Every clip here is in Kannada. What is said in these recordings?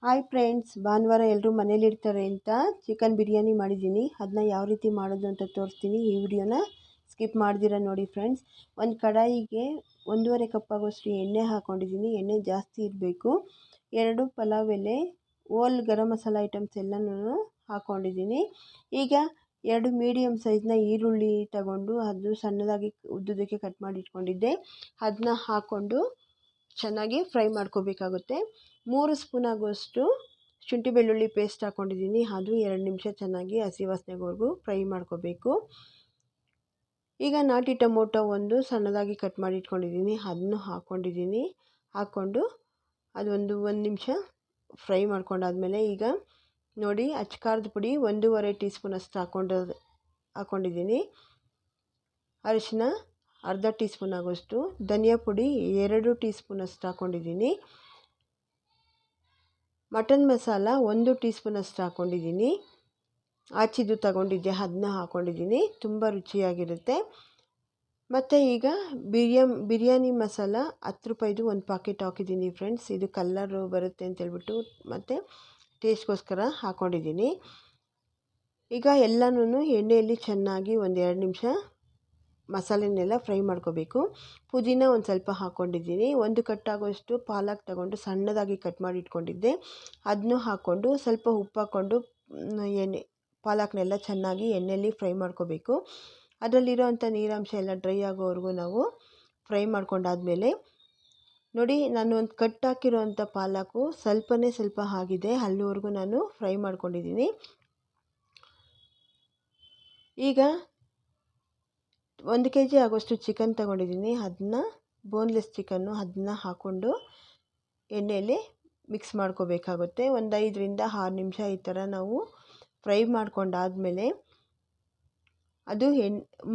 ಹಾಯ್ ಫ್ರೆಂಡ್ಸ್, ಭಾನುವಾರ ಎಲ್ಲರೂ ಮನೇಲಿರ್ತಾರೆ ಅಂತ ಚಿಕನ್ ಬಿರಿಯಾನಿ ಮಾಡಿದ್ದೀನಿ. ಅದನ್ನ ಯಾವ ರೀತಿ ಮಾಡೋದು ಅಂತ ತೋರಿಸ್ತೀನಿ. ಈ ವಿಡಿಯೋನ ಸ್ಕಿಪ್ ಮಾಡ್ದಿರ ನೋಡಿ ಫ್ರೆಂಡ್ಸ್. ಒಂದು ಕಡಾಯಿಗೆ 1.5 ಕಪ್ ಆಗೋಷ್ಟು ಎಣ್ಣೆ ಹಾಕ್ಕೊಂಡಿದ್ದೀನಿ. ಎಣ್ಣೆ ಜಾಸ್ತಿ ಇರಬೇಕು. 2 ಪಲಾವ್ ಎಲೆ, ಹೋಲ್ ಗರಂ ಮಸಾಲ ಐಟಮ್ಸ್ ಎಲ್ಲನೂ ಹಾಕ್ಕೊಂಡಿದ್ದೀನಿ. ಈಗ 2 ಮೀಡಿಯಮ್ ಸೈಜ್ನ ಈರುಳ್ಳಿ ತಗೊಂಡು ಅದು ಸಣ್ಣದಾಗಿ ಉದ್ದುದಕ್ಕೆ ಕಟ್ ಮಾಡಿ ಇಟ್ಕೊಂಡಿದ್ದೆ. ಅದನ್ನ ಹಾಕ್ಕೊಂಡು ಚೆನ್ನಾಗಿ ಫ್ರೈ ಮಾಡ್ಕೋಬೇಕಾಗುತ್ತೆ. 3 ಸ್ಪೂನ್ ಆಗುವಷ್ಟು ಶುಂಠಿ ಬೆಳ್ಳುಳ್ಳಿ ಪೇಸ್ಟ್ ಹಾಕ್ಕೊಂಡಿದ್ದೀನಿ. ಅದು 2 ನಿಮಿಷ ಚೆನ್ನಾಗಿ ಹಸಿ ವಾಸನೆವರೆಗೂ ಫ್ರೈ ಮಾಡ್ಕೋಬೇಕು. ಈಗ ನಾಟಿ ಟೊಮೊಟೊ ಒಂದು ಸಣ್ಣದಾಗಿ ಕಟ್ ಮಾಡಿ ಇಟ್ಕೊಂಡಿದ್ದೀನಿ. ಅದನ್ನು ಹಾಕ್ಕೊಂಡಿದ್ದೀನಿ. ಹಾಕ್ಕೊಂಡು ಅದೊಂದು 1 ನಿಮಿಷ ಫ್ರೈ ಮಾಡ್ಕೊಂಡಾದ್ಮೇಲೆ ಈಗ ನೋಡಿ ಅಚ್ಕಾರದ ಪುಡಿ 1.5 ಟೀ ಸ್ಪೂನ್ ಅಷ್ಟು ಹಾಕ್ಕೊಂಡಿದ್ದೀನಿ. ಅರಿಶಿನ ಅರ್ಧ ಟೀ ಸ್ಪೂನ್ ಆಗೋಷ್ಟು, ಧನಿಯಾ ಪುಡಿ 2 ಟೀ ಸ್ಪೂನ್ ಅಷ್ಟು ಹಾಕ್ಕೊಂಡಿದ್ದೀನಿ. ಮಟನ್ ಮಸಾಲ 1 ಟೀ ಸ್ಪೂನ್ ಅಷ್ಟು ಹಾಕ್ಕೊಂಡಿದ್ದೀನಿ. ಆಚಿದ್ದು ತಗೊಂಡಿದ್ದೆ, ಅದನ್ನ ಹಾಕ್ಕೊಂಡಿದ್ದೀನಿ. ತುಂಬ ರುಚಿಯಾಗಿರುತ್ತೆ. ಮತ್ತು ಈಗ ಬಿರಿಯಾನಿ ಮಸಾಲ 10 ರೂಪಾಯಿದು ಒಂದು ಪ್ಯಾಕೆಟ್ ಹಾಕಿದ್ದೀನಿ ಫ್ರೆಂಡ್ಸ್. ಇದು ಕಲ್ಲರು ಬರುತ್ತೆ ಅಂತೇಳ್ಬಿಟ್ಟು ಮತ್ತು ಟೇಸ್ಟ್ಗೋಸ್ಕರ ಹಾಕ್ಕೊಂಡಿದ್ದೀನಿ. ಈಗ ಎಲ್ಲನೂ ಎಣ್ಣೆಯಲ್ಲಿ ಚೆನ್ನಾಗಿ 1-2 ನಿಮಿಷ ಮಸಾಲೆನೆಲ್ಲ ಫ್ರೈ ಮಾಡ್ಕೋಬೇಕು. ಪುದೀನ ಒಂದು ಸ್ವಲ್ಪ ಹಾಕ್ಕೊಂಡಿದ್ದೀನಿ. 1 ಕಟ್ಟಾಗುವಷ್ಟು ಪಾಲಕ್ ತಗೊಂಡು ಸಣ್ಣದಾಗಿ ಕಟ್ ಮಾಡಿ ಇಟ್ಕೊಂಡಿದ್ದೆ. ಅದನ್ನು ಹಾಕ್ಕೊಂಡು ಸ್ವಲ್ಪ ಉಪ್ಪು ಹಾಕ್ಕೊಂಡು ಪಾಲಕ್ನೆಲ್ಲ ಚೆನ್ನಾಗಿ ಎಣ್ಣೆಯಲ್ಲಿ ಫ್ರೈ ಮಾಡ್ಕೋಬೇಕು. ಅದರಲ್ಲಿರೋವಂಥ ನೀರಾಂಶ ಎಲ್ಲ ಡ್ರೈ ಆಗೋವರೆಗೂ ನಾವು ಫ್ರೈ ಮಾಡ್ಕೊಂಡಾದ್ಮೇಲೆ ನೋಡಿ, ನಾನು ಒಂದು ಕಟ್ ಹಾಕಿರೋವಂಥ ಪಾಲಕು ಸ್ವಲ್ಪ ಆಗಿದೆ. ಅಲ್ಲಿವರೆಗೂ ನಾನು ಫ್ರೈ ಮಾಡ್ಕೊಂಡಿದ್ದೀನಿ. ಈಗ 1 kg ಆಗೋಷ್ಟು ಚಿಕನ್ ತಗೊಂಡಿದ್ದೀನಿ. ಅದನ್ನ ಬೋನ್ಲೆಸ್ ಚಿಕನ್ನು ಅದನ್ನ ಹಾಕ್ಕೊಂಡು ಎಣ್ಣೆಯಲ್ಲಿ ಮಿಕ್ಸ್ ಮಾಡ್ಕೋಬೇಕಾಗುತ್ತೆ. ಒಂದು 5-6 ನಿಮಿಷ ಈ ಥರ ನಾವು ಫ್ರೈ ಮಾಡ್ಕೊಂಡಾದ್ಮೇಲೆ ಅದು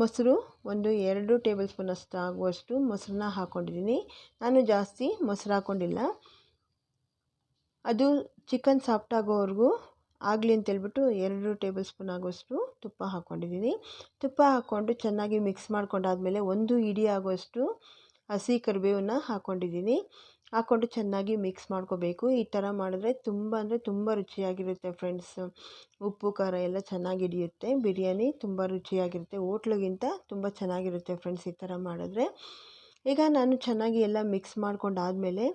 ಮೊಸರು ಒಂದು 2 ಟೇಬಲ್ ಸ್ಪೂನ್ ಅಷ್ಟು ಆಗುವಷ್ಟು ಮೊಸರನ್ನ ಹಾಕ್ಕೊಂಡಿದ್ದೀನಿ. ನಾನು ಜಾಸ್ತಿ ಮೊಸರು ಹಾಕ್ಕೊಂಡಿಲ್ಲ. ಅದು ಚಿಕನ್ ಸಾಫ್ಟ್ ಆಗೋವರೆಗೂ ಆಗಲಿ ಅಂತೇಳ್ಬಿಟ್ಟು 2 ಟೇಬಲ್ ಸ್ಪೂನ್ ಆಗುವಷ್ಟು ತುಪ್ಪ ಹಾಕ್ಕೊಂಡಿದ್ದೀನಿ. ತುಪ್ಪ ಹಾಕ್ಕೊಂಡು ಚೆನ್ನಾಗಿ ಮಿಕ್ಸ್ ಮಾಡ್ಕೊಂಡಾದ್ಮೇಲೆ 1 ಇಡಿ ಆಗುವಷ್ಟು ಹಸಿ ಕರಿಬೇವನ್ನ ಹಾಕ್ಕೊಂಡಿದ್ದೀನಿ. ಹಾಕ್ಕೊಂಡು ಚೆನ್ನಾಗಿ ಮಿಕ್ಸ್ ಮಾಡ್ಕೋಬೇಕು. ಈ ಥರ ಮಾಡಿದ್ರೆ ತುಂಬ ರುಚಿಯಾಗಿರುತ್ತೆ ಫ್ರೆಂಡ್ಸ್. ಉಪ್ಪು ಖಾರ ಎಲ್ಲ ಚೆನ್ನಾಗಿ ಹಿಡಿಯುತ್ತೆ. ಬಿರಿಯಾನಿ ತುಂಬ ರುಚಿಯಾಗಿರುತ್ತೆ. ಹೋಟ್ಲಿಗಿಂತ ತುಂಬ ಚೆನ್ನಾಗಿರುತ್ತೆ ಫ್ರೆಂಡ್ಸ್ ಈ ಥರ ಮಾಡಿದ್ರೆ. ಈಗ ನಾನು ಚೆನ್ನಾಗಿ ಎಲ್ಲ ಮಿಕ್ಸ್ ಮಾಡ್ಕೊಂಡಾದ್ಮೇಲೆ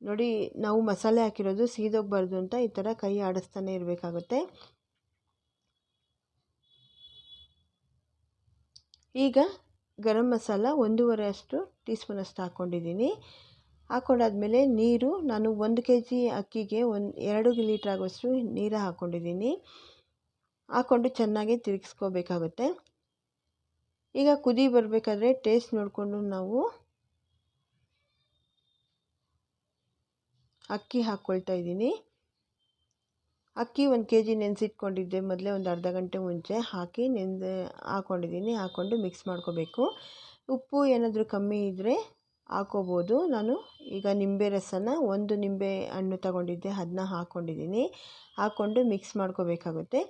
ನೋಡಿ, ನಾವು ಮಸಾಲೆ ಹಾಕಿರೋದು ಸೀದೋಗಬಾರ್ದು ಅಂತ ಈ ಥರ ಕೈ ಆಡಿಸ್ತಾನೆ ಇರಬೇಕಾಗುತ್ತೆ. ಈಗ ಗರಂ ಮಸಾಲ 1.5 ಅಷ್ಟು ಟೀ ಸ್ಪೂನ್ ಅಷ್ಟು ಹಾಕ್ಕೊಂಡಿದ್ದೀನಿ. ಹಾಕ್ಕೊಂಡಾದ್ಮೇಲೆ ನೀರು ನಾನು 1 kg ಅಕ್ಕಿಗೆ 2 ಲೀಟ್ರ್ ಆಗೋಷ್ಟು ನೀರು ಹಾಕ್ಕೊಂಡಿದ್ದೀನಿ. ಹಾಕ್ಕೊಂಡು ಚೆನ್ನಾಗಿ ತಿರುಗಿಸ್ಕೋಬೇಕಾಗುತ್ತೆ. ಈಗ ಕುದಿ ಬರಬೇಕಾದ್ರೆ ಟೇಸ್ಟ್ ನೋಡಿಕೊಂಡು ನಾವು ಅಕ್ಕಿ ಹಾಕ್ಕೊಳ್ತಾ ಇದ್ದೀನಿ. ಅಕ್ಕಿ 1 kg ನೆನೆಸಿಟ್ಕೊಂಡಿದ್ದೆ ಮೊದಲೇ ಒಂದು ಅರ್ಧ ಗಂಟೆ ಮುಂಚೆ ಹಾಕಿ ಹಾಕ್ಕೊಂಡಿದ್ದೀನಿ. ಹಾಕ್ಕೊಂಡು ಮಿಕ್ಸ್ ಮಾಡ್ಕೋಬೇಕು. ಉಪ್ಪು ಏನಾದರೂ ಕಮ್ಮಿ ಇದ್ದರೆ ಹಾಕ್ಕೋಬೋದು. ನಾನು ಈಗ ನಿಂಬೆ ರಸನ 1 ನಿಂಬೆ ಹಣ್ಣು ತಗೊಂಡಿದ್ದೆ, ಅದನ್ನ ಹಾಕ್ಕೊಂಡಿದ್ದೀನಿ. ಹಾಕ್ಕೊಂಡು ಮಿಕ್ಸ್ ಮಾಡ್ಕೋಬೇಕಾಗುತ್ತೆ.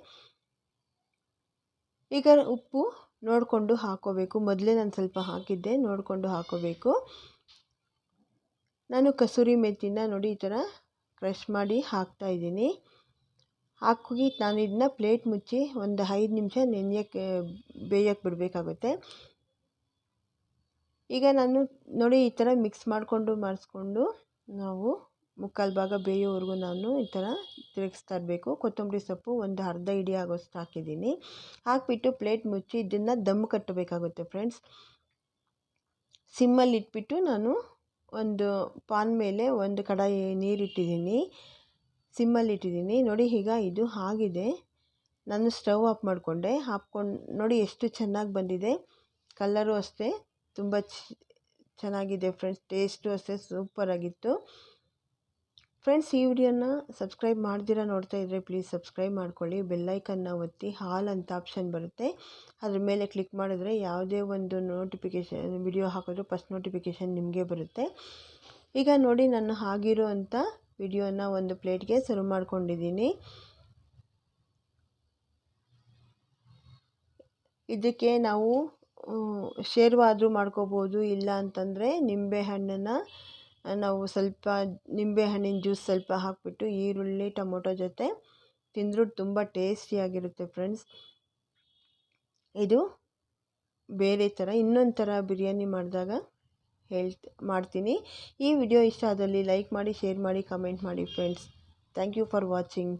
ಈಗ ಉಪ್ಪು ನೋಡಿಕೊಂಡು ಹಾಕ್ಕೋಬೇಕು. ಮೊದಲೇ ನಾನು ಸ್ವಲ್ಪ ಹಾಕಿದ್ದೆ, ನೋಡಿಕೊಂಡು ಹಾಕ್ಕೋಬೇಕು. ನಾನು ಕಸೂರಿ ಮೆಥಿನ ನೋಡಿ ಈ ಥರ ಕ್ರಷ್ ಮಾಡಿ ಹಾಕ್ತಾಯಿದ್ದೀನಿ. ಹಾಕಿ ನಾನು ಇದನ್ನ ಪ್ಲೇಟ್ ಮುಚ್ಚಿ ಒಂದು 5 ನಿಮಿಷ ಬೇಯಕ್ಕೆ ಬಿಡಬೇಕಾಗುತ್ತೆ. ಈಗ ನಾನು ನೋಡಿ ಈ ಥರ ಮಿಕ್ಸ್ ಮಾಡಿಸ್ಕೊಂಡು ನಾವು ಮುಕ್ಕಾಲು ಭಾಗ ಬೇಯೋವರೆಗೂ ನಾನು ಈ ಥರ ತಿರುಗಿಸ್ತಾ ಇರಬೇಕು. ಕೊತ್ತಂಬರಿ ಸೊಪ್ಪು ಒಂದು ಅರ್ಧ ಇಡಿ ಆಗೋಷ್ಟು ಹಾಕಿದ್ದೀನಿ. ಹಾಕಿಬಿಟ್ಟು ಪ್ಲೇಟ್ ಮುಚ್ಚಿ ಇದನ್ನು ದಮ್ ಕಟ್ಟಬೇಕಾಗುತ್ತೆ ಫ್ರೆಂಡ್ಸ್. ಸಿಮ್ಮಲ್ಲಿ ಇಟ್ಬಿಟ್ಟು ನಾನು ಒಂದು ಪಾನ್ ಮೇಲೆ ಒಂದು ಕಡಾಯಿ ನೀರಿಟ್ಟಿದ್ದೀನಿ. ಸಿಮ್ಮಲ್ಲಿ ಇಟ್ಟಿದ್ದೀನಿ. ನೋಡಿ, ಈಗ ಇದು ಆಗಿದೆ. ನಾನು ಸ್ಟವ್ ಆಫ್ ಮಾಡಿಕೊಂಡೆ. ನೋಡಿ ಎಷ್ಟು ಚೆನ್ನಾಗಿ ಬಂದಿದೆ. ಕಲರು ಅಷ್ಟೇ ತುಂಬ ಚೆನ್ನಾಗಿದೆ ಫ್ರೆಂಡ್ಸ್. ಟೇಸ್ಟು ಅಷ್ಟೇ ಸೂಪರಾಗಿತ್ತು ಫ್ರೆಂಡ್ಸ್. ಈ ವಿಡಿಯೋನ ಸಬ್ಸ್ಕ್ರೈಬ್ ಮಾಡ್ದಿರ ನೋಡ್ತಾ ಇದ್ದರೆ ಪ್ಲೀಸ್ ಸಬ್ಸ್ಕ್ರೈಬ್ ಮಾಡ್ಕೊಳ್ಳಿ. ಬೆಲ್ಲೈಕನ್ನ ಒತ್ತಿ ಹಾಲ್ ಅಂತ ಆಪ್ಷನ್ ಬರುತ್ತೆ, ಅದ್ರ ಮೇಲೆ ಕ್ಲಿಕ್ ಮಾಡಿದ್ರೆ ಯಾವುದೇ ಒಂದು ವಿಡಿಯೋ ಹಾಕಿದ್ರು ಫಸ್ಟ್ ನೋಟಿಫಿಕೇಷನ್ ನಿಮಗೆ ಬರುತ್ತೆ. ಈಗ ನೋಡಿ, ನಾನು ಆಗಿರೋ ಅಂಥ ವಿಡಿಯೋನ ಒಂದು ಪ್ಲೇಟ್ಗೆ ಸರ್ವ್ ಮಾಡ್ಕೊಂಡಿದ್ದೀನಿ. ಇದಕ್ಕೆ ನಾವು ಶೇರ್ವ ಆದರೂ ಮಾಡ್ಕೋಬೋದು. ಇಲ್ಲ ಅಂತಂದರೆ ನಿಂಬೆ ಹಣ್ಣನ್ನು ನಾವು ಸ್ವಲ್ಪ ನಿಂಬೆಹಣ್ಣಿನ ಜ್ಯೂಸ್ ಸ್ವಲ್ಪ ಹಾಕಿಬಿಟ್ಟು ಈರುಳ್ಳಿ ಟೊಮೊಟೊ ಜೊತೆ ತಿಂದರೂ ತುಂಬ ಟೇಸ್ಟಿಯಾಗಿರುತ್ತೆ ಫ್ರೆಂಡ್ಸ್. ಇದು ಬೇರೆ ಥರ ಇನ್ನೊಂದು ಥರ ಬಿರಿಯಾನಿ ಮಾಡಿದಾಗ ಮಾಡ್ತೀನಿ. ಈ ವಿಡಿಯೋ ಇಷ್ಟ ಆದಲ್ಲಿ ಲೈಕ್ ಮಾಡಿ, ಶೇರ್ ಮಾಡಿ, ಕಮೆಂಟ್ ಮಾಡಿ friends. Thank you for watching.